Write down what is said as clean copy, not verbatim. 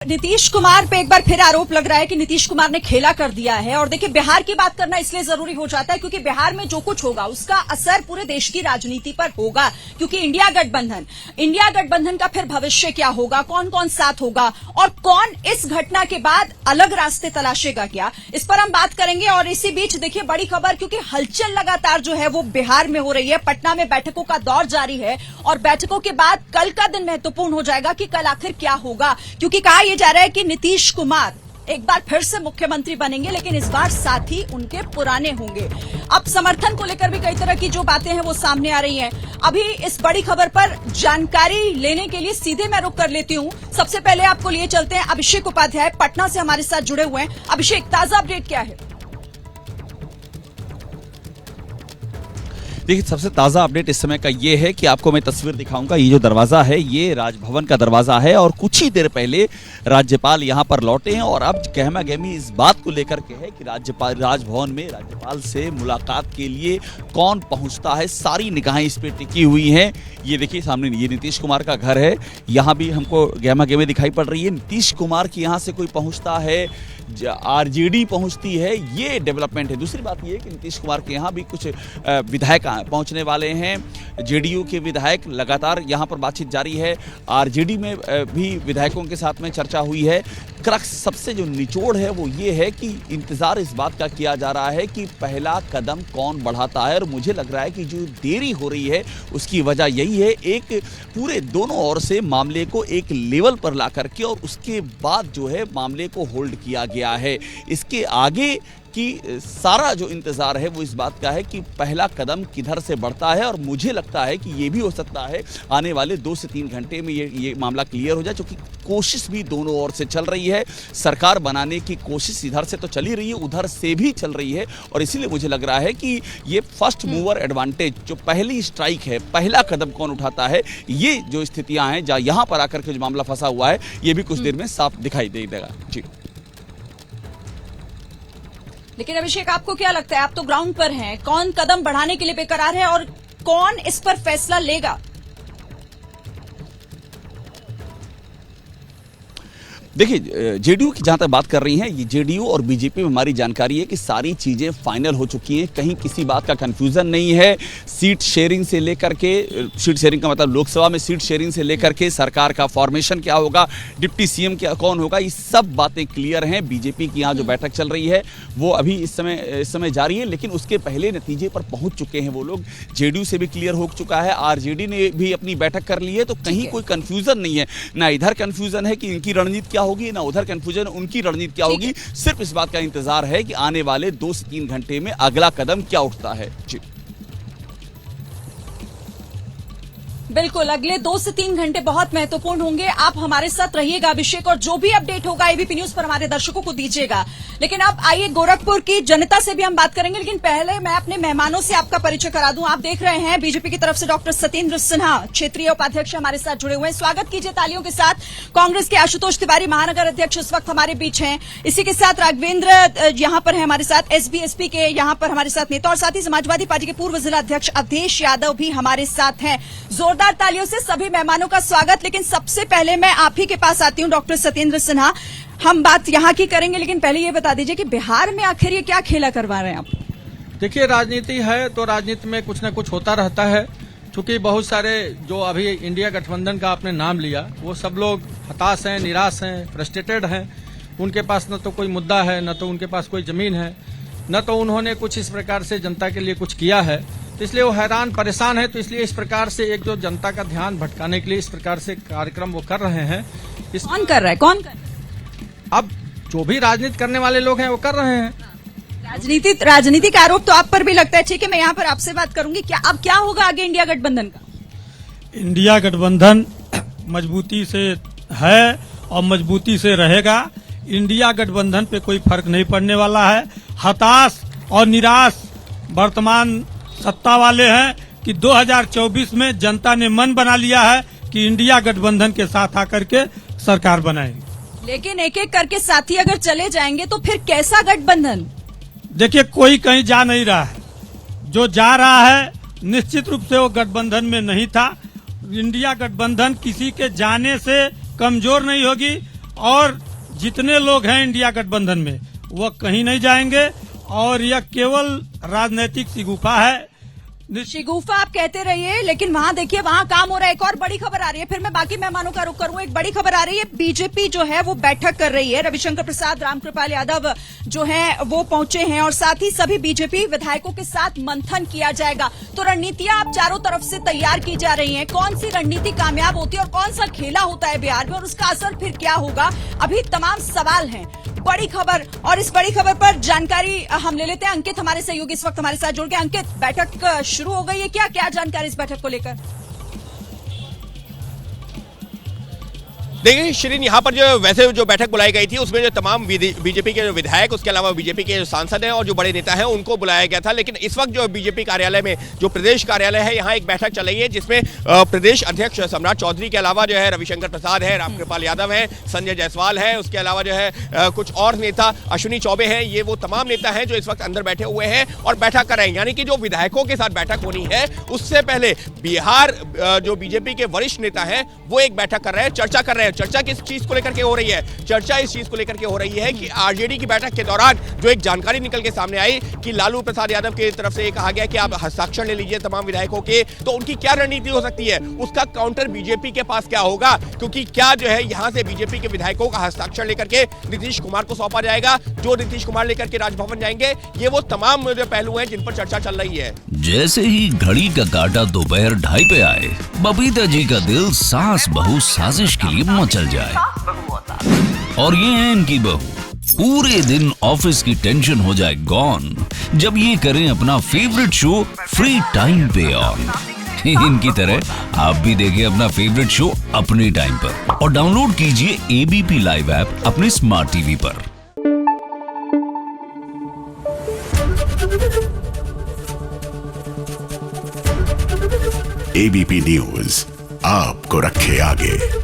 नीतीश कुमार पे एक बार फिर आरोप लग रहा है कि नीतीश कुमार ने खेला कर दिया है। और देखिए, बिहार की बात करना इसलिए जरूरी हो जाता है क्योंकि बिहार में जो कुछ होगा उसका असर पूरे देश की राजनीति पर होगा। क्योंकि इंडिया गठबंधन का फिर भविष्य क्या होगा, कौन कौन साथ होगा और कौन इस घटना के बाद अलग रास्ते तलाशेगा क्या, इस पर हम बात करेंगे। और इसी बीच देखिए बड़ी खबर, क्योंकि हलचल लगातार जो है वो बिहार में हो रही है। पटना में बैठकों का दौर जारी है और बैठकों के बाद कल का दिन महत्वपूर्ण हो जाएगा कि कल आखिर क्या होगा। क्योंकि कहा यह जा रहा है कि नीतीश कुमार एक बार फिर से मुख्यमंत्री बनेंगे, लेकिन इस बार साथी उनके पुराने होंगे। अब समर्थन को लेकर भी कई तरह की जो बातें हैं वो सामने आ रही हैं। अभी इस बड़ी खबर पर जानकारी लेने के लिए सीधे मैं रुक कर लेती हूं। सबसे पहले आपको लिए चलते हैं, अभिषेक उपाध्याय पटना से हमारे साथ जुड़े हुए हैं। अभिषेक, ताजा अपडेट क्या है? देखिए, सबसे ताज़ा अपडेट इस समय का ये है कि आपको मैं तस्वीर दिखाऊंगा। ये जो दरवाज़ा है ये राजभवन का दरवाज़ा है और कुछ ही देर पहले राज्यपाल यहाँ पर लौटे हैं। और अब गहमा गहमी इस बात को लेकर के है कि राजभवन में राज्यपाल से मुलाकात के लिए कौन पहुँचता है। सारी निगाहें इस पर टिकी हुई हैं। ये देखिए सामने ये नीतीश कुमार का घर है, यहाँ भी हमको गहमा गहमी दिखाई पड़ रही है। नीतीश कुमार के यहाँ से कोई पहुँचता है, आरजेडी पहुंचती है, ये डेवलपमेंट है। दूसरी बात ये है कि नीतीश कुमार के यहाँ भी कुछ विधायक पहुंचने वाले हैं। जेडीयू के विधायक, लगातार यहाँ पर बातचीत जारी है। आरजेडी में भी विधायकों के साथ में चर्चा हुई है। क्रक्स, सबसे जो निचोड़ है वो ये है कि इंतजार इस बात का किया जा रहा है कि पहला कदम कौन बढ़ाता है। और मुझे लग रहा है कि जो देरी हो रही है उसकी वजह यही है, एक पूरे दोनों ओर से मामले को एक लेवल पर ला करके और उसके बाद जो है मामले को होल्ड किया गया है। इसके आगे कि सारा जो इंतज़ार है वो इस बात का है कि पहला कदम किधर से बढ़ता है। और मुझे लगता है कि ये भी हो सकता है आने वाले 2 से 3 घंटे में ये मामला क्लियर हो जाए, क्योंकि कोशिश भी दोनों ओर से चल रही है। सरकार बनाने की कोशिश इधर से तो चली रही है, उधर से भी चल रही है। और इसीलिए मुझे लग रहा है कि ये फर्स्ट मूवर एडवांटेज, जो पहली स्ट्राइक है, पहला कदम कौन उठाता है, ये जो स्थितियाँ हैं जहाँ यहाँ पर आकर के जो मामला फंसा हुआ है, ये भी कुछ देर में साफ दिखाई देगा। जी, लेकिन अभिषेक, आपको क्या लगता है, आप तो ग्राउंड पर हैं, कौन कदम बढ़ाने के लिए बेकरार है और कौन इस पर फैसला लेगा? देखिए, जेडीयू की जहां तक बात कर रही हैं, ये जेडीयू और बीजेपी में हमारी जानकारी है कि सारी चीजें फाइनल हो चुकी हैं। कहीं किसी बात का कंफ्यूजन नहीं है। सीट शेयरिंग से लेकर के, सीट शेयरिंग का मतलब लोकसभा में सीट शेयरिंग से लेकर के सरकार का फॉर्मेशन क्या होगा, डिप्टी सीएम क्या कौन होगा, ये सब बातें क्लियर हैं। बीजेपी की यहाँ जो बैठक चल रही है वो अभी इस समय जारी है, लेकिन उसके पहले नतीजे पर पहुंच चुके हैं वो लोग। जेडीयू से भी क्लियर हो चुका है, आरजेडी ने भी अपनी बैठक कर ली है। तो कहीं कोई कंफ्यूजन नहीं है, ना इधर कंफ्यूजन है कि इनकी रणनीति क्या होगी, ना उधर कंफ्यूजन उनकी रणनीति क्या होगी। सिर्फ इस बात का इंतजार है कि आने वाले 2 से 3 घंटे में अगला कदम क्या उठता है। जी, बिल्कुल, अगले 2 से 3 घंटे बहुत महत्वपूर्ण होंगे। आप हमारे साथ रहिएगा अभिषेक, और जो भी अपडेट होगा एबीपी न्यूज पर हमारे दर्शकों को दीजिएगा। लेकिन अब आइए, गोरखपुर की जनता से भी हम बात करेंगे, लेकिन पहले मैं अपने मेहमानों से आपका परिचय करा दूं। आप देख रहे हैं बीजेपी की तरफ से डॉक्टर सत्येंद्र सिन्हा, क्षेत्रीय उपाध्यक्ष हमारे साथ जुड़े हुए हैं। स्वागत कीजिए तालियों के साथ। कांग्रेस के आशुतोष तिवारी, महानगर अध्यक्ष, इस वक्त हमारे बीच हैं। इसी के साथ राघवेंद्र यहाँ पर है हमारे साथ, एसबीएसपी के यहाँ पर हमारे साथ नेता, और साथ ही समाजवादी पार्टी के पूर्व जिला अध्यक्ष अवधेश यादव भी हमारे साथ हैं। जोरदार तालियों से सभी मेहमानों का स्वागत। लेकिन सबसे पहले मैं आप ही के पास आती हूं, डॉक्टर सत्येंद्र सिन्हा। हम बात यहां की करेंगे, लेकिन पहले ये बता दीजिए कि बिहार में आखिर ये क्या खेला करवा रहे हैं आप? देखिए, राजनीति है तो राजनीति में कुछ न कुछ होता रहता है। चूंकि बहुत सारे जो अभी इंडिया गठबंधन का आपने नाम लिया, वो सब लोग हताश हैं, निराश हैं, फ्रस्ट्रेटेड हैं। उनके पास न तो कोई मुद्दा है, न तो उनके पास कोई जमीन है, न तो उन्होंने कुछ इस प्रकार से जनता के लिए कुछ किया है। तो इसलिए वो हैरान परेशान है। तो इसलिए इस प्रकार से एक जो जनता का ध्यान भटकाने के लिए इस प्रकार से कार्यक्रम वो कर रहे हैं। कौन कर रहा है? कौन कर रहा है? अब जो भी राजनीति करने वाले लोग हैं वो कर रहे हैं। राजनीतिक आरोप तो आप पर भी लगता है। ठीक है, मैं यहाँ पर आपसे बात करूंगी। अब क्या होगा आगे इंडिया गठबंधन का? इंडिया गठबंधन मजबूती से है और मजबूती से रहेगा। इंडिया गठबंधन पे कोई फर्क नहीं पड़ने वाला है। हताश और निराश वर्तमान सत्ता वाले हैं कि 2024 में जनता ने मन बना लिया है कि इंडिया गठबंधन के साथ आकर के सरकार बनाएगी। लेकिन एक एक करके साथी अगर चले जाएंगे तो फिर कैसा गठबंधन? देखिए, कोई कहीं जा नहीं रहा है। जो जा रहा है निश्चित रूप से वो गठबंधन में नहीं था। इंडिया गठबंधन किसी के जाने से कमजोर नहीं होगी और जितने लोग हैं इंडिया गठबंधन में वह कहीं नहीं जाएंगे और यह केवल राजनीतिक शिगुफा है। शिगुफा आप कहते रहिए, लेकिन वहां देखिए वहां काम हो रहा है। एक और बड़ी खबर आ रही है, फिर मैं बाकी मेहमानों का रुख करूं। एक बड़ी खबर आ रही है, बीजेपी जो है वो बैठक कर रही है। रविशंकर प्रसाद, रामकृपाल यादव जो है वो पहुंचे हैं और साथ ही सभी बीजेपी विधायकों के साथ मंथन किया जाएगा। तो रणनीतियां आप चारों तरफ से तैयार की जा रही हैं। कौन सी रणनीति कामयाब होती है और कौन सा खेला होता है बिहार में और उसका असर फिर क्या होगा, अभी तमाम सवाल हैं। बड़ी खबर, और इस बड़ी खबर पर जानकारी हम ले लेते हैं। अंकित हमारे सहयोगी इस वक्त हमारे साथ जुड़ गए। अंकित, बैठक शुरू हो गई है, क्या क्या जानकारी इस बैठक को लेकर? देखिए शिरीन, यहाँ पर वैसे जो बैठक बुलाई गई थी उसमें जो तमाम बीजेपी के जो विधायक, उसके अलावा बीजेपी के जो सांसद हैं और जो बड़े नेता हैं उनको बुलाया गया था। लेकिन इस वक्त जो बीजेपी कार्यालय में जो प्रदेश कार्यालय है, यहाँ एक बैठक चल रही है जिसमें प्रदेश अध्यक्ष सम्राट चौधरी के अलावा जो है रविशंकर प्रसाद है, रामकृपाल यादव है, संजय जायसवाल है, उसके अलावा जो है कुछ और नेता, अश्विनी चौबे हैं। ये वो तमाम नेता हैं जो इस वक्त अंदर बैठे हुए हैं और बैठक कर रहे हैं। यानी कि जो विधायकों के साथ बैठक होनी है उससे पहले बिहार जो बीजेपी के वरिष्ठ नेता हैं वो एक बैठक कर रहे हैं, चर्चा कर रहे हैं। चर्चा किस चीज को लेकर के हो रही है? चर्चा इस चीज को लेकर के हो रही है कि आरजेडी की बैठक के दौरान जो एक जानकारी निकल के सामने आई कि लालू प्रसाद यादव की तरफ से कहा गया कि आप हस्ताक्षर ले लीजिए तमाम विधायकों के, तो उनकी क्या रणनीति हो सकती है, उसका काउंटर बीजेपी के पास क्या होगा? क्योंकि क्या जो है यहां से बीजेपी के विधायकों का हस्ताक्षर लेकर के नीतीश कुमार को सौंपा जाएगा, जो नीतीश कुमार लेकर के राजभवन जाएंगे? ये वो तमाम जो पहलू हैं जिन पर चर्चा चल रही है। जैसे ही घड़ी का काटा दोपहर 2:30 पे आए, बबीता जी का दिल सास बहू साजिश के लिए मचल जाए। और ये है इनकी बहू, पूरे दिन ऑफिस की टेंशन हो जाए गॉन जब ये करें अपना फेवरेट शो फ्री टाइम पे ऑन। इनकी तरह आप भी देखें अपना फेवरेट शो अपने टाइम पर और डाउनलोड कीजिए एबीपी लाइव ऐप अपने स्मार्ट टीवी पर। एबीपी न्यूज आपको रखे आगे।